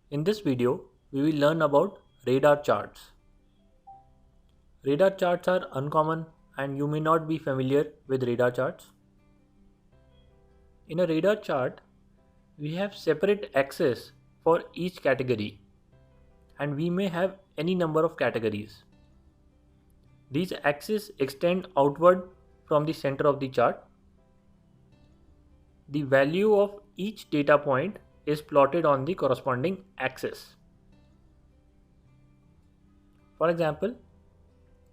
In this video, we will learn about radar charts. Radar charts are uncommon and you may not be familiar with radar charts. In a radar chart, we have separate axes for each category and we may have any number of categories. These axes extend outward from the center of the chart. The value of each data point is plotted on the corresponding axis. For example,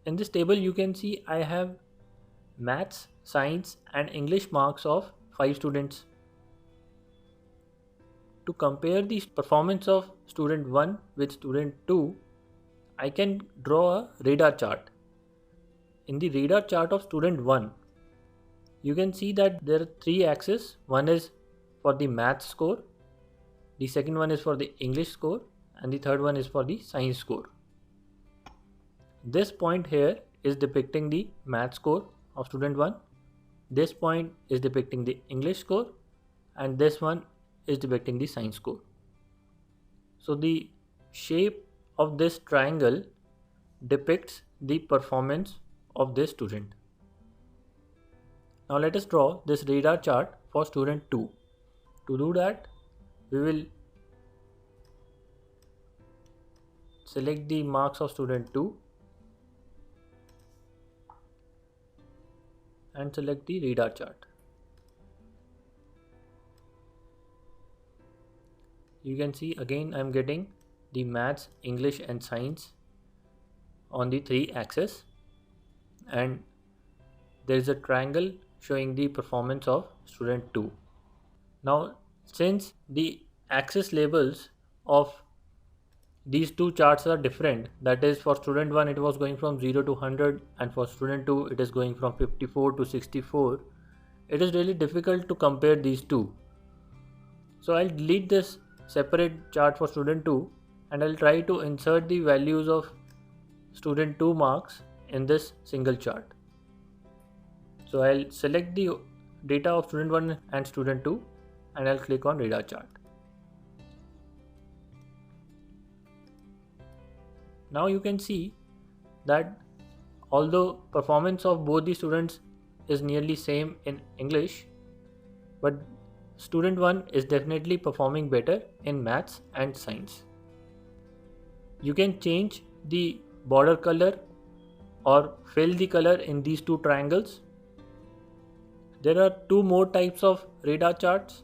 in this table you can see I have maths, science and English marks of 5 students. To compare the performance of student 1 with student 2, I can draw a radar chart. In the radar chart of student 1, you can see that there are 3 axes. One is for the maths score, the second one is for the English score and the third one is for the science score. This point here is depicting the math score of student 1. This point is depicting the English score and this one is depicting the science score. So the shape of this triangle depicts the performance of this student. Now let us draw this radar chart for student 2. To do that, we will select the marks of student 2 and select the radar chart. You can see again I am getting the maths, English and science on the 3 axes, and there is a triangle showing the performance of student 2. Now since the axis labels of these two charts are different, that is for student 1 it was going from 0 to 100 and for student 2 it is going from 54 to 64, it is really difficult to compare these two. So I'll delete this separate chart for student 2 and I'll try to insert the values of student 2 marks in this single chart. So I'll select the data of student 1 and student 2 and I'll click on radar chart. Now you can see that although performance of both the students is nearly same in English, but student 1 is definitely performing better in maths and science. You can change the border color or fill the color in these two triangles. There are 2 more types of radar charts.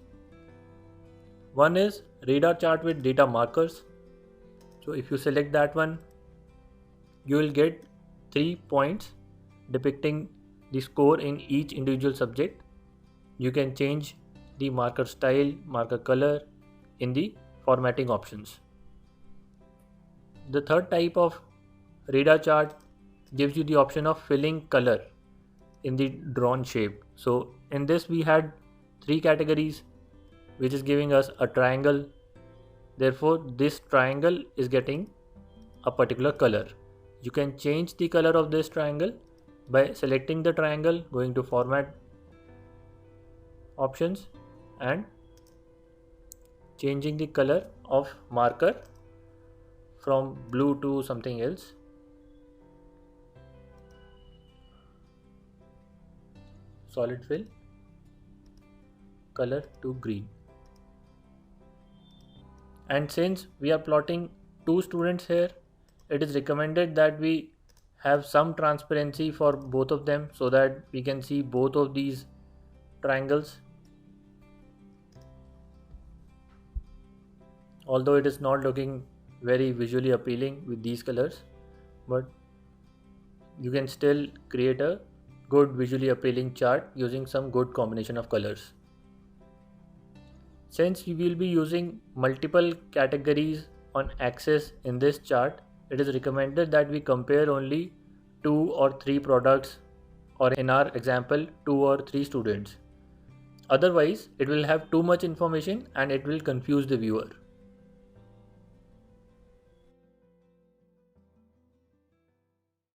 One is radar chart with data markers. So if you select that one, you will get 3 points depicting the score in each individual subject. You can change the marker style, marker color in the formatting options. The third type of radar chart gives you the option of filling color in the drawn shape. So in this we had 3 categories which is giving us a triangle. Therefore this triangle is getting a particular color. You can change the color of this triangle by selecting the triangle, going to format options and changing the color of marker from blue to something else. Solid fill color to green. And since we are plotting 2 students here, it is recommended that we have some transparency for both of them so that we can see both of these triangles. Although it is not looking very visually appealing with these colors, but you can still create a good visually appealing chart using some good combination of colors. Since we will be using multiple categories on axis in this chart, it is recommended that we compare only 2 or 3 products, or in our example 2 or 3 students. Otherwise it will have too much information and it will confuse the viewer.